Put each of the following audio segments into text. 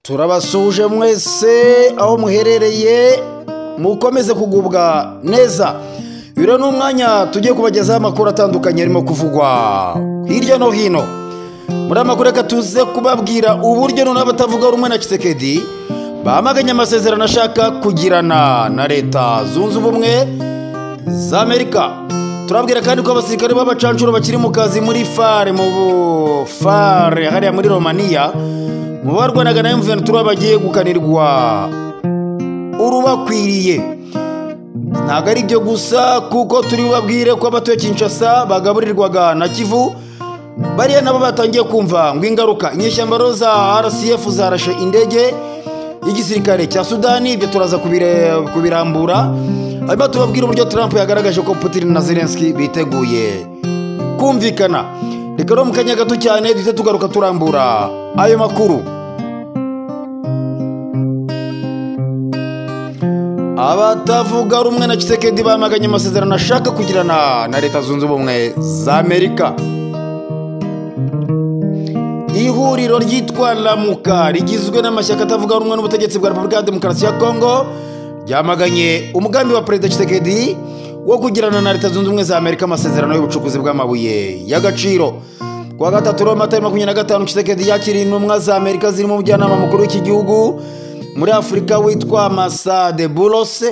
turabasuje mwese aho muherereye mukomeze kugubwa neza. Biro n'umwanya tugiye kubagezaho amakuru atandukanye arimo kuvugwa hirya no hino. Muri amakuru reka tuze kubabwira uburyo none abatavuga rumwe na Tshisekedi bamaganye amasezerano ashaka kugirana na Leta Zunze Ubumwe za Amerika. Turabwira kandi ko abasirikare b'abacancuro bakiri mu kazi muri FARE hariya muri Romania mu barwanaga na M23 bagiye gukanirwa urubakwiriye. Ntabwo ari byo gusa kuko turi babwire ko abatuye Kinshasa bagaburirwaga na Kivu bariya nabo batangiye kumva ngo ingaruka inyeshyamba za RCF zarashe indege y'igisirikare cya Sudani. Ibyo turaza kubirambura. Hanyuma tubabwira uburyo Trump yagaragaje ko Putin na Zelensky biteguye kumvikana. Reka rero mu kanya gato cyane duhite tugaruka turambura ayo makuru. Abatavuga rumwe na Tshisekedi bamaganye amasezerano ashaka kugirana na Leta Zunze Ubumwe za Amerika. Ihuriro ryitwa Lamuka rigizwe n'amashyaka atavuga rumwe n'ubutegetsi bwa Repubulika ya Demokarasi ya Kongo ryamaganye umugambi wa Perezida Tshisekedi wo kugirana na Leta Zunze Ubumwe za Amerika amasezerano y'ubucukuzi bw'amabuye y'agaciro. Kuwa gatatu Mata 25 Tshisekedi yakiriye intumwa za Amerika ziri mu mujyanama mukuru w'iki gihugu muri Afurika witwa Masade Bulos.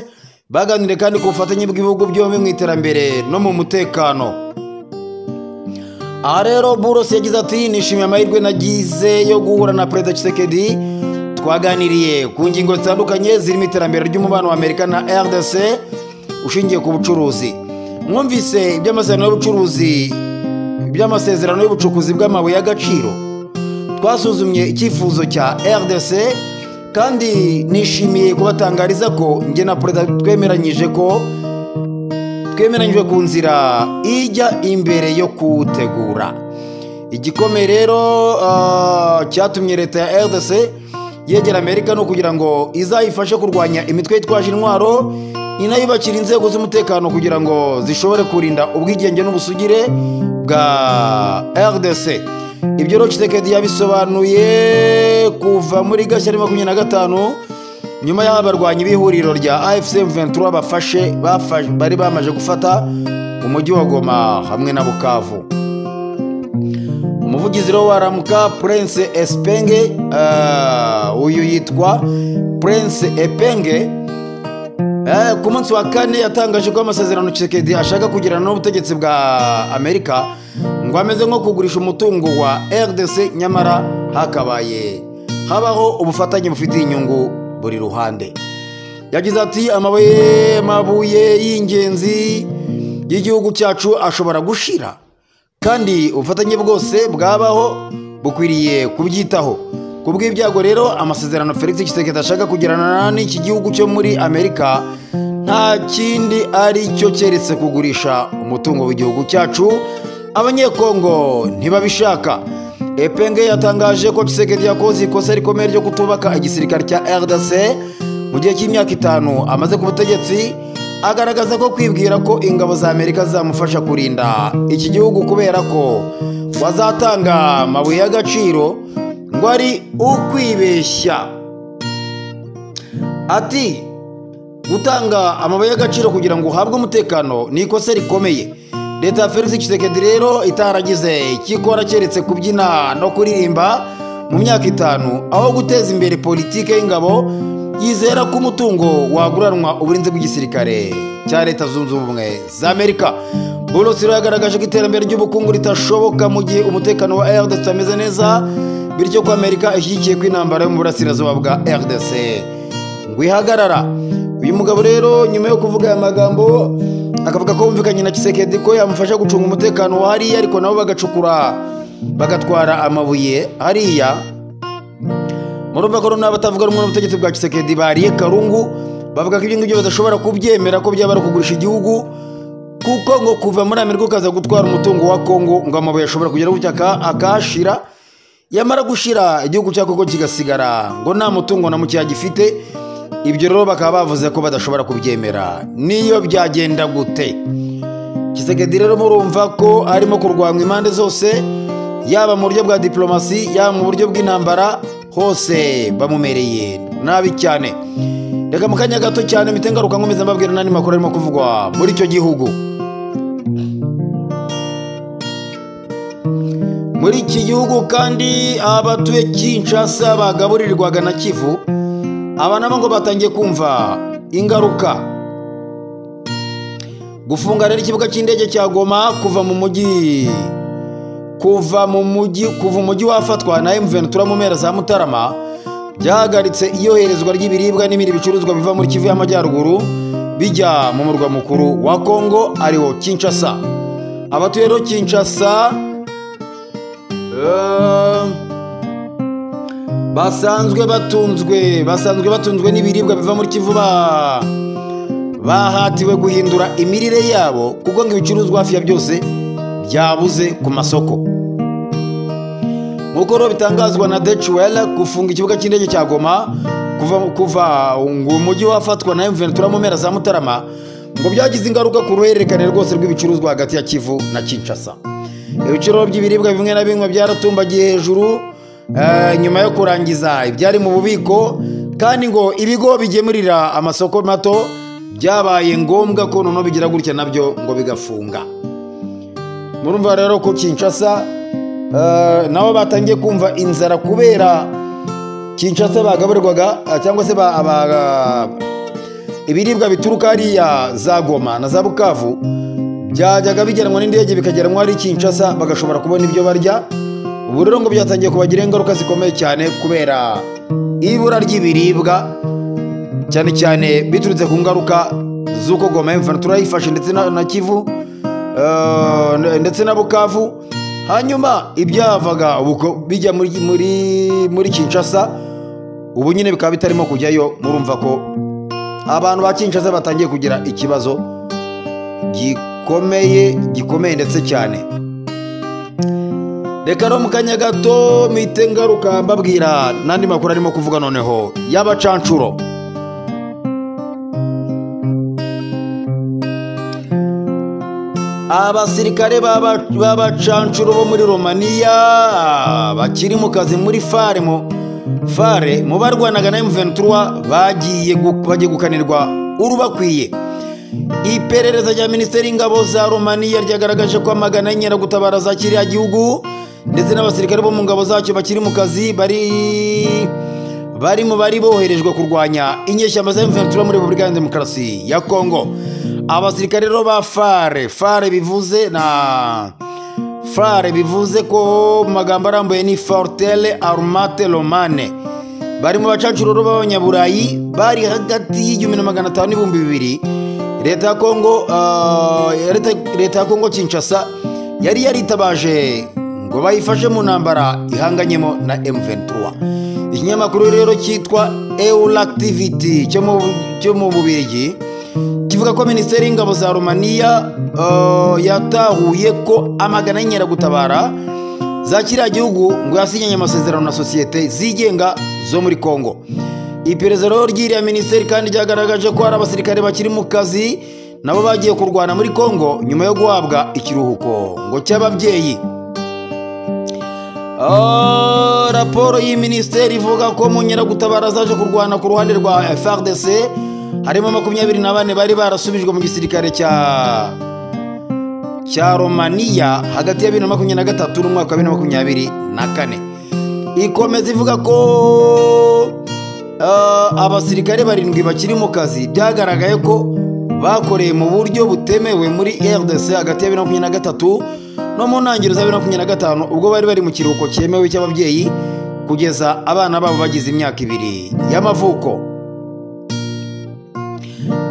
Baganire kandi ku bufatanye bw'ibihugu byombi mu iterambere no mu mutekano. Rero Bulos yagize ati nishimiye amahirwe nagize yo guhura na Perezida Tshisekedi. Twaganiriye ku ngingo zitandukanye zirimo iterambere ry'umubano wa Amerika na RDC ushingiye ku bucuruzi. Mwumvise iby'amasezerano y'ubucukuzi bw'amabuye y'agaciro. Twasuzumye icyifuzo cya RDC kandi nishimiye kubatangariza ko njye na Perezida twemeranyije ku nzira ijya imbere yo kuwutegura. Igikomeye rero cyatumye leta ya RDC yegera Amerika no kugira ngo izayifashe kurwanya imitwe yitwaje intwaro, inayubakira inzego z'umutekano kugira ngo zishobore kurinda ubwigenge n'ubusugire bwa RDC. Ibyo rero Tshisekedi yabisobanuye kuva muri Gashyantare 25 nyuma y'aho abarwanyi b'ihuriro rya AFC M23 bari bamaze gufata umujyi wa Goma hamwe na Bukavu. Umuvugizi wa Lamuka Prince Espenge uyu yitwa Prince Epenge ku munsi wa kane yatangaje ko amasezerano Tshisekedi ashaka kugirana n'ubutegetsi bwa Amerika ngo ameze nko kugurisha umutungo wa RDC nyamara habaho ubufatanye bufitiye inyungu buri ruhande. Yagize ati amabuye y'ingenzi y'igihugu cyacu ashobora gushira kandi ubufatanye bwose bwabaho bukwiriye kubyitaho. Kubw'ibyago rero amasezerano Felix Tshisekedi ashaka kugirana n'iki gihugu cyo muri Amerika nta kindi ari cyo keretse kugurisha umutungo w'igihugu cyacu. Abanyekongo ntibabishaka. Epenge yatangaje ko Tshisekedi yakoze ikosa rikomeye ryo kutubaka igisirikare cya RDC mu gihe cy'imyaka 5 amaze ku butegetsi, agaragaza ko kwibwira ko ingabo za Amerika zamufasha kurinda iki gihugu kubera ko wazatanga amabuye y'agaciro ngo ari ukwibeshya. Ati gutanga amabuye y'agaciro kugira ngo uhabwe umutekano ni ikosa rikomeye. Leta ya Felix Tshisekedi rero itaragize ikikora keretse kubyina no kuririmba mu myaka 5 aho guteza imbere politike y'ingabo. Yizera ko umutungo waguranwa uburinzi bw'igisirikare cya Leta Zunze Ubumwe za Amerika. Bulos yagaragaje ko iterambere ry'ubukungu ritashoboka mu gihe umutekano wa RDC utameze neza, bityo ko Amerika ishyigikiye ko intambara yo mu burasirazuba bwa RDC ngo ihagarara. Uyu mugabo rero nyuma yo kuvuga aya magambo akavuga ko bumvikanye na Tshisekedi ko yamufasha gucunga umutekano wa hariya, ariko nabo bagatwara amabuye hariya. Murumva ko n'abatavuga rumwe n'ubutegetsi bwa Tshisekedi bariye karungu, bavuga ko ibyo ngibyo badashobora kubyemera ko byaba ari kugurisha igihugu, kuko ngo kuva muri Amerika ukaza gutwara umutungo wa Kongo ngo amabuye ashobora kugera gutya akashira, yamara gushira igihugu cya Kongo kigasigara ngo nta mutungo na muke gifite. Ibyo rero bakaba bavuze ko badashobora kubyemera niyo byagenda gute. Tshisekedi rero murumva ko arimo kurwanya impande zose, yaba mu buryo bwa diplomasi, yaba mu buryo bw'intambara, hose bamumereye nabi cyane. Reka mu kanya gato cyane mpite ngaruka nkomeza mbabwira n'andi makuru arimo kuvugwa muri icyo gihugu. Muri iki gihugu kandi abatuye Kinshasa bagaburirwaga na Kivu, aba nabo ngo batangiye kumva ingaruka. Gufunga rero ikibuga cy'indege cya Goma kuva umujyi wafatwa na M23 mu mpera za Mutarama byahagaritse iyoherezwa ry'ibiribwa n'ibindi bicuruzwa biva muri Kivu y'Amajyaruguru bijya mu murwa mukuru wa Kongo ariwo Kinshasa. Abatuye rero Kinshasa basanzwe batunzwe n'ibiribwa biva muri Kivu bahatiwe guhindura imirire yabo kuko ngo ibicuruzwa hafi ya byose byabuze ku masoko. Nk'uko rero bitangazwa na Dechuel, gufunga ikibuga cy'indege cya Goma kuva umujyi wafatwa na M23 mu mpera za Mutarama ngo byagize ingaruka ku ruhererekane rwose rw'ibicuruzwa hagati ya Kivu na Kinshasa. Ibiciro by'ibiribwa bimwe na bimwe byaratumbagiye hejuru nyuma yo kurangiza ibyari mu bubiko, kandi ngo ibigo bigemurira amasoko mato byabaye ngombwa ko noneho bigira gutya nabyo ngo bigafunga. Murumva rero ko Kinshasa nabo batangiye kumva inzara kubera Kinshasa bagaburirwaga cyangwa se ibiribwa bituruka hariya za Goma na za Bukavu byajyaga bigeranwa n'indege bikageranwa ari Kinshasa bagashobora kubona ibyo barya. Ubu rero ngo byatangiye kubagira ingaruka zikomeye cyane kubera ibura ry'ibiribwa, cyane cyane biturutse ku ngaruka z'uko Goma M23 yifashe ndetse na Kivu ndetse na Bukavu. Hanyuma ibyavaga bijya muri Kinshasa ubu nyine bikaba bitarimo kujyayo. Murumva ko abantu ba Kinshasa batangiye kugira ikibazo gikomeye ndetse cyane. Reka rero mu kanya gato mpite ngaruka mbabwira n'andi makuru arimo kuvuga noneho y'abacancuro. Abasirikare b'abacancuro bo muri Romania bakiri mu kazi muri FARE mu barwanaga na M23 bagiye gukanirwa urubakwiye. Iperereza rya Minisiteri y'Ingabo za Romania ryagaragaje ko amagana y'inkeragutabara za kiriya gihugu ndetse n'abasirikare bo mu ngabo zacyo bakiri mu kazi bari boherejwe kurwanya inyeshyamba za M23 muri Repubulika ya Demokarasi ya Kongo. Abasirikare rero ba FARE bivuze ko mu magambo arambuye ni Fortele Armate Romane, bari mu bacancuro b'abanyaburayi bari hagati y'1500 n'ibihumbi 2000. Leta ya Kongo Kinshasa yari yaritabaje ngo bayifashe mu ntambara ihanganyemo na M23. Ikinyamakuru rero cyitwa Euractivity cyo mu Bubiligi kivuga ko Minisiteri y'Ingabo za Romania yatahuye ko amagana y'inkeragutabara za kiriya gihugu ngo yasinyanye amasezerano na sosiyete zigenga zo muri Kongo. Iperereza rero ry'iriya minisiteri kandi ryagaragaje ko hari abasirikare bakiri mu kazi nabo bagiye kurwana muri Kongo nyuma yo guhabwa ikiruhuko ngo cy'ababyeyi. Raporo y'iyi minisiteri ivuga ko mu nkeragutabara zaje kurwana ku ruhande rwa FARDC harimo 24 bari barasubijwe mu gisirikare cya Romania hagati ya 2023 n'umwaka wa 2024. Ikomeza ivuga ko abasirikare 7 bakiri mu kazi byagaragaye ko bakoreye mu buryo butemewe muri RDC hagati ya 2023 no mu ntangiriro za 2025 ubwo bari mu kiruhuko cyemewe cy'ababyeyi kugeza abana babo bagize imyaka 2 y'amavuko.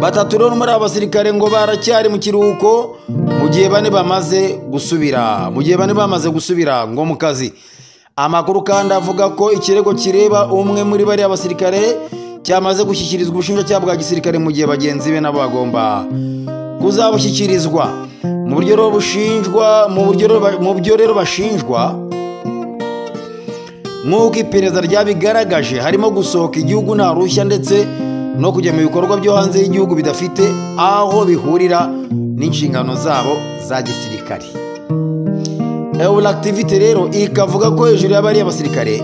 Batatu rero muri abasirikare ngo baracyari mu kiruhuko mu gihe bane bamaze gusubira ngo mu kazi. Amakuru kandi avuga ko ikirego kireba umwe muri bari abasirikare cyamaze gushyikirizwa ubushinjacyaha bwa gisirikare mu gihe bagenzi be nabo bagomba kuzabushyikirizwa. Mu byo rero bashinjwa nk'uko iperereza ryabigaragaje harimo gusohoka igihugu nta ruhushya ndetse no kujya mu bikorwa byo hanze y'igihugu bidafite aho bihurira n'inshingano zabo za gisirikare. Euractivity rero ikavuga ko hejuru y'abari abasirikare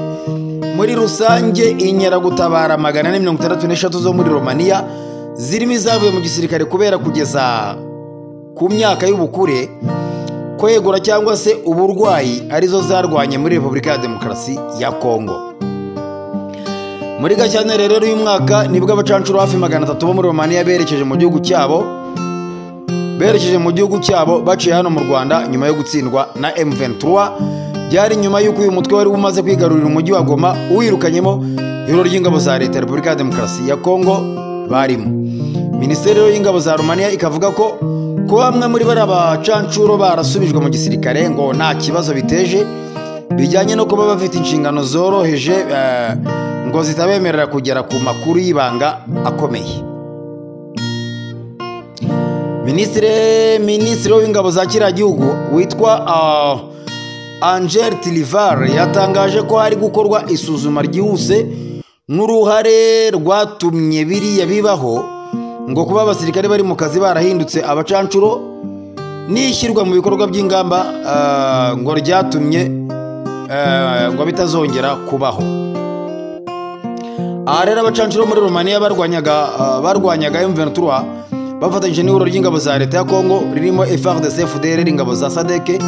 muri rusange inkeragutabara 463 zo muri Romania zirimo izavuye mu gisirikare kubera kugeza ku myaka y'ubukure, kwegura cyangwa se uburwayi arizo zarwanye muri Repubulika ya Demokarasi ya Kongo. Muri Gashyantare rero uyu mwaka nibwo abacancuro hafi 300 bo muri Romania berekeje mu gihugu cyabo baciye hano mu Rwanda nyuma yo gutsindwa na M23. Byari nyuma y'uko uyu mutwe wari umaze kwigarurira umujyi wa Goma uwirukanyemo ihuriro ry'ingabo za leta ya Repubulika ya Demokarasi ya Kongo barimo. Minisiteri y'ingabo za Romania ikavuga ko bamwe muri bari abacancuro barasubijwe mu gisirikare ngo nta kibazo biteje, bijyanye no kuba bafite inshingano zoroheje ngo zitabemerera kugera ku makuru y'ibanga akomeye. Minisitiri w'ingabo za kiriya gihugu witwa Angel Tilivar yatangaje ko hari gukorwa isuzuma ryihuse n'uruhare rwatumye biriya bibaho, ngo kuba abasirikare bari mu kazi barahindutse abacancuro n'ishyirwa mu bikorwa by'ingamba ngo ryatumye ngo bitazongera kubaho. Aha rero abacancuro muri Romania barwanyaga M23 bafatanyije n'ihuriro ry'ingabo za leta ya Kongo ririmo FARDC, FDLR, ingabo za SADC,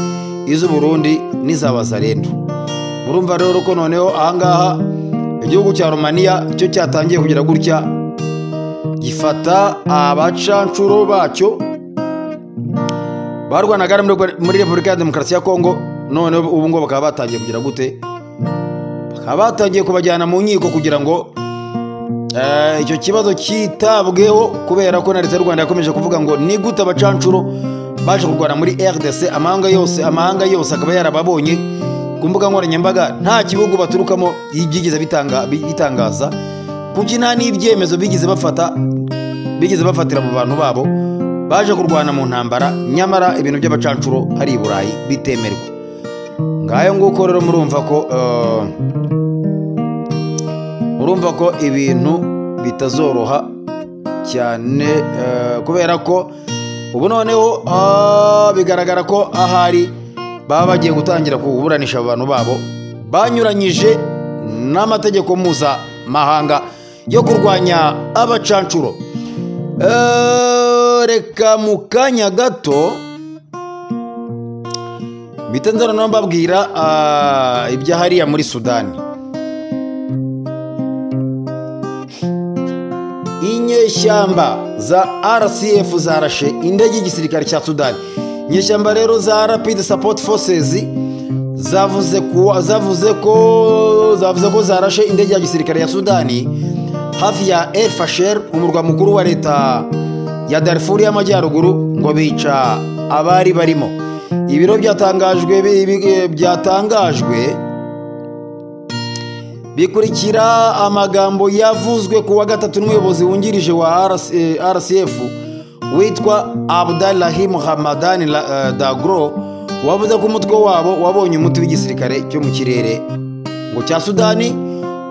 iz'u Burundi n'iza Wazalendo. Murumva rero ko noneho ahangaha igihugu cya Romania cyo cyatangiye kugira gutya gifata abacancuro bacyo barwanaga muri Repubulika ya Demokarasi ya Kongo, none ubu ngo bakaba batangiye kugira gute, bakaba batangiye kubajyana mu nkiko kugira ngo icyo kibazo kitabweho, kubera ko na leta y'u Rwanda yakomeje kuvuga ngo ni gute abacancuro baje kurwana muri RDC, amahanga yose akaba yarababonye ku mbuga nkoranyambaga, nta kibugu baturukamo byigeze bitangaza kuki nta n'ibyemezo bigeze bafatira mu bantu babo baje kurwana mu ntambara, nyamara ibintu by'abacancuro hari i Burayi bitemerwa. Ngayo nguko rero murumva ko ibintu bitazoroha cyane, kubera ko ubu noneho bigaragara ko ahari baba bagiye gutangira kuburanisha abantu babo banyuranyije n'amategeko mpuzamahanga yo kurwanya abacancuro. Reka mu kanya gato bitenzana no mbabwira ibyahariya muri Sudani. Inyeshyamba za RCF zarashe indege y'igisirikare cya Sudani. Inyeshyamba rero za Rapid Support Forces zavuze ko zarashe indege ya gisirikare ya Sudani hafi ya El Fasher, umurwa mukuru wa leta ya Darfur y'Amajyaruguru, ngo bica abari barimo. Ibiro byatangajwe bikurikira amagambo yavuzwe ku wa gatatu n'umuyobozi wungirije wa RCF witwa Abdalrahim Hamadan Daglo, wavuze ko umutwe wabo wabonye umuti w'igisirikare cyo mu kirere ngo cya Sudani.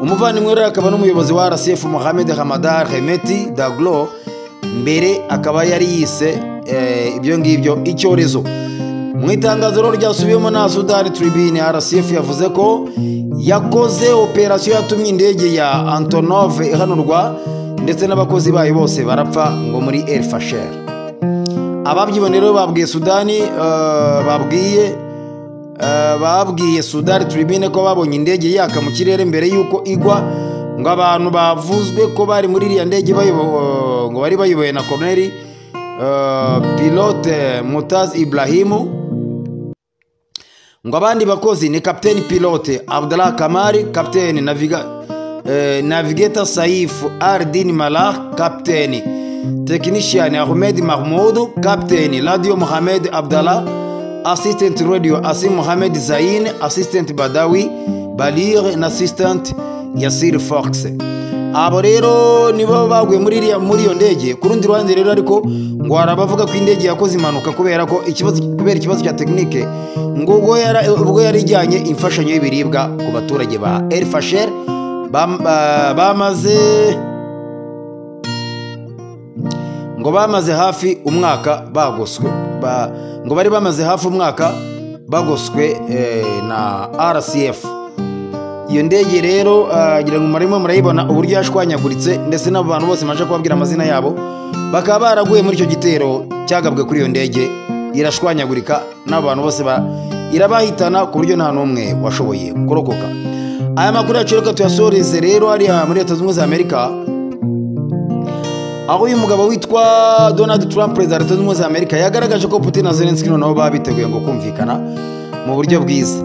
Umuvandimwe rero akaba n'umuyobozi wa RCF Mohamed Hamadan Hemeti Daglo, mbere akaba yari yise ibyo ngibyo icyorezo. Mu itangazo rero ryasubiyemo na Sudan Tribune, RCF yavuze ko yakoze operasiyo yatumye indege ya Antonov ihanurwa ndetse n'abakozi bayo bose barapfa ngo muri El Fasher. Ababyibone rero babwiye Sudani babwiye Sudan Tribune ko babonye indege yaka mu kirere mbere y'uko igwa, ngo abantu bavuzwe ko bari muri iriya ndege ngo bari bayoboye na Colonel pilote Mutaz Ibrahimu, ngo abandi bakozi ni Captain Pilote Abdallah Kamari, Captain Navigator Saif Ardin Malah, Captain Technician Ahmed Mahmoud, Captain Radio Mohamed Abdallah, Assistant Radio Asim Mohamed Zain, Assistant Badawi Balir na Assistant Yasir Fox. Abo rero nibo bagwe muri iyo ndege. Ku rundi ruhande rero ariko ngo harabavuga ko indege yakoze impanuka kubera ikibazo cya tekinike, ngo ubwo yari ijyanye imfashanyo y'ibiribwa ku baturage ba El Fasher bamaze hafi umwaka bagoswe, ngo bari bamaze hafi umwaka bagoswe na RCF. iyo ndege rero gira ngo marimo murayibona uburyo yashwanyaguritse, ndetse n'abantu bose maje kubabwira amazina yabo bakaba baraguye muri icyo gitero cyagabwe kuri iyo ndege, irashwanyagurika n'abantu bose irabahitana ku buryo nta n'umwe washoboye kurokoka. Aya makuru yacu reka tuyasoreze rero ari muri Leta Zunze Ubumwe za Amerika, aho uyu mugabo witwa Donald Trump, perezida wa Leta Zunze Ubumwe za Amerika, yagaragaje ko Putin na Zelensky noneho baba biteguye ngo kumvikana mu buryo bwiza.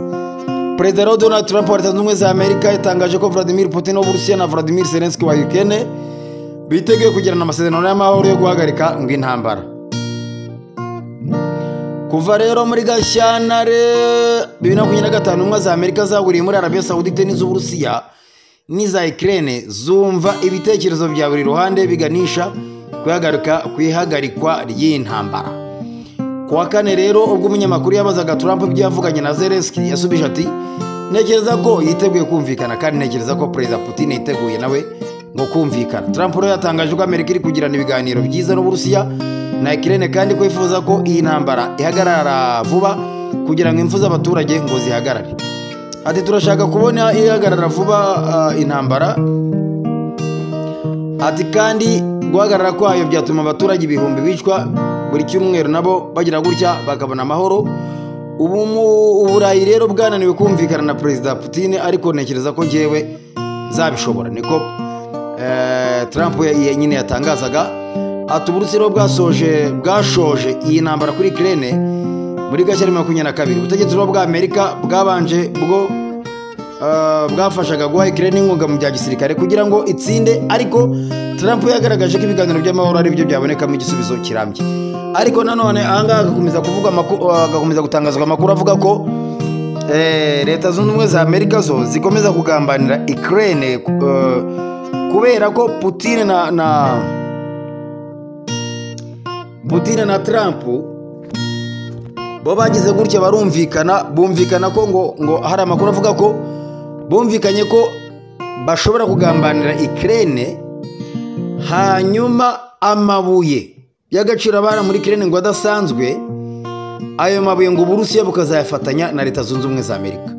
Perezida Donald Trump wa Leta Zunze Ubumwe za Amerika yatangaje ko Vladimir Putin w'Uburusiya na Vladimir Zelensky wa Ukraine biteguye kugirana amasezerano y'amahoro yo guhagarika ngo intambara. Kuva rero muri Gashyantare 2025 intumwa za Amerika zahuriye muri Arabia Saudite n'iz'Uburusiya n'iza Ukraine zumva ibitekerezo bya buri ruhande biganisha kwihagarikwa ry'intambara. Kuwa kane rero ubwo umunyamakuru yabazaga Trump ibyo yavuganye na Zelensky, yasubije ati ntekereza ko yiteguye kumvikana kandi ntekereza ko Perezida Putin yiteguye nawe ngo kumvikana. Trump rero yatangaje ko Amerika iri kugirana ibiganiro byiza n'Uburusiya na Ukraine kandi ko yifuza ko iyi ntambara ihagarara vuba kugira ngo impfu z'abaturage ngo zihagarare. Ati turashaka kubona ihagarara vuba intambara. Ati kandi guhagarara kwayo byatuma abaturage ibihumbi bicwa buri cyumweru nabo bagira gutya bakabona amahoro. Uburayi rero bwananiwe kumvikana na Perezida Putin, ariko ntekereza ko njyewe nzabishobora, niko Trump nyine yatangazaga. Ati Uburusiya rero bwashoje iyi ntambara kuri Ukraine muri Gashyantare 2022. Ubutegetsi bwa Amerika bwabanje bwo bwafashaga guha Ukraine inkunga mu bya gisirikare kugira ngo itsinde, ariko Trump yagaragaje ko ibiganiro by'amahoro ari byo byabonekamo igisubizo kirambye. Ariko nanone ahangaha agakomeza gutangazwa amakuru avuga ko Leta Zunze Ubumwe za Amerika zo zikomeza kugambanira Ukraine kubera ko Putin na Trump bo bagize gutya bumvikana ko ngo hari amakuru avuga ko bumvikanye ko bashobora kugambanira Ukraine, hanyuma amabuye y'agaciro abana muri Ukraine ngo adasanzwe, ayo mabuye ngo Uburusiya bukazayafatanya na Leta Zunze Ubumwe za Amerika.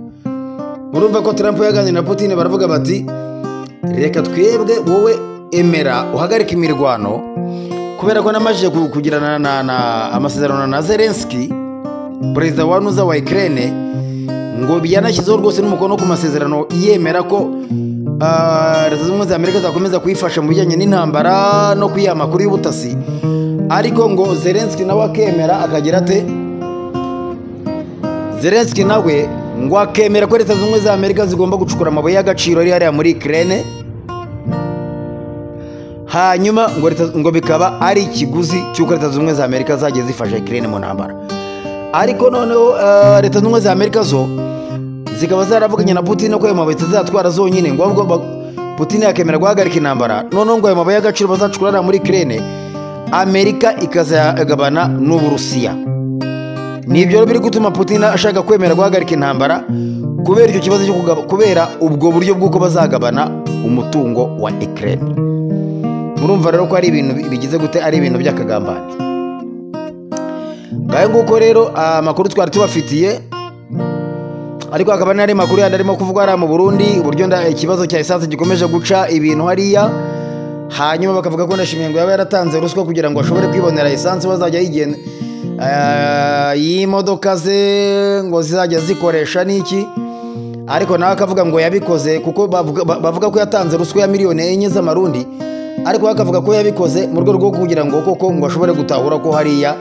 Murumva ko Trump yaganiriye na Putin, baravuga bati reka twebwe wowe emera uhagarika imirwano, kubera ko namajije kugirana amasezerano na Zelensky, perezida wa Ukraine, ngo byanashyizeho rwose n'umukono ku masezerano yemera ko Leta Zunze Ubumwe za Amerika zakomeza kuyifasha mu bijyanye n'intambara no kwiha amakuru y'ubutasi, ariko ngo Zelensky nawe akemera akagira ate Zelensky nawe ngo akemera ko Leta Zunze Ubumwe za Amerika zigomba gucukura amabuye y'agaciro ari hariya muri Ukraine, hanyuma ngo bikaba ari ikiguzi cy'uko Leta Zunze Ubumwe za Amerika zagiye zifasha Ukraine mu ntambara. Ariko noneho Leta Zunze Ubumwe za Amerika zo zikaba zaravuganye na Putin ko ayo mabuye zizatwara zonyine, ngo ahubwo Putin yakemera guhagarika intambara, noneho ngo ayo mabuye y'agaciro bazacukura muri Ukraine Amerika ikazayagabana n'Uburusiya. Nibyo biri gutuma Putin ashaka kwemera guhagarika intambara, kubera icyo kibazo cyo kubera ubwo buryo bw'uko bazagabana umutungo wa Ukraine. Murumva rero ko ari ibintu bigize gute, ari ibintu by'akagambane. Ngayo nguko rero amakuru twari tubafitiye, ariko akaba nari makuru yandarimo kuvugwa ari mu Burundi, uburyo ikibazo cya essence gikomeje guca ibintu hariya, hanyuma bakavuga ko ndashimiye ngo yaba yaratanze ruswa kugira ngo ashobore kwibonera essence bazajya yigenda y'imodoka ze ngo zizajya zikoresha n'iki, ariko nawe akavuga ngo yabikoze kuko bavuga ko yatanze ruswa ya miliyoni 4 z'amarundi, ariko bakavuga ko yabikoze mu rwego rwo kugira ngo koko ngo ashobore gutahura ko hariya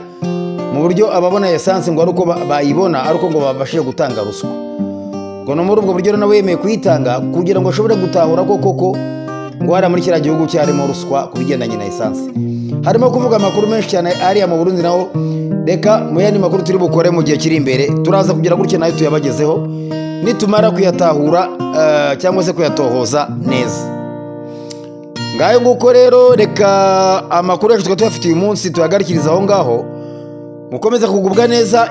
mu buryo ababona essence ngo ari uko bayibona, ariko ngo babashije gutanga ruswa. Ngo no muri ubwo buryo nawe yemeye kuyitanga kugira ngo ashobore gutahura ko koko ngo hari muri kiriya gihugu cyarimo ruswa ku bigendanye na essence. Harimo kuvuga amakuru menshi cyane ariya mu Burundi, naho reka mu yandi makuru turi bukore mu gihe kiri imbere turaza kugira gutya nayo tuyabagezeho nitumara kuyatahura cyangwa se kuyatohoza neza. Ngayo nguko rero reka amakuru yacu twafitiye uyu munsi tuyagarikiriza aho ngaho, mukomeza kugubwa neza.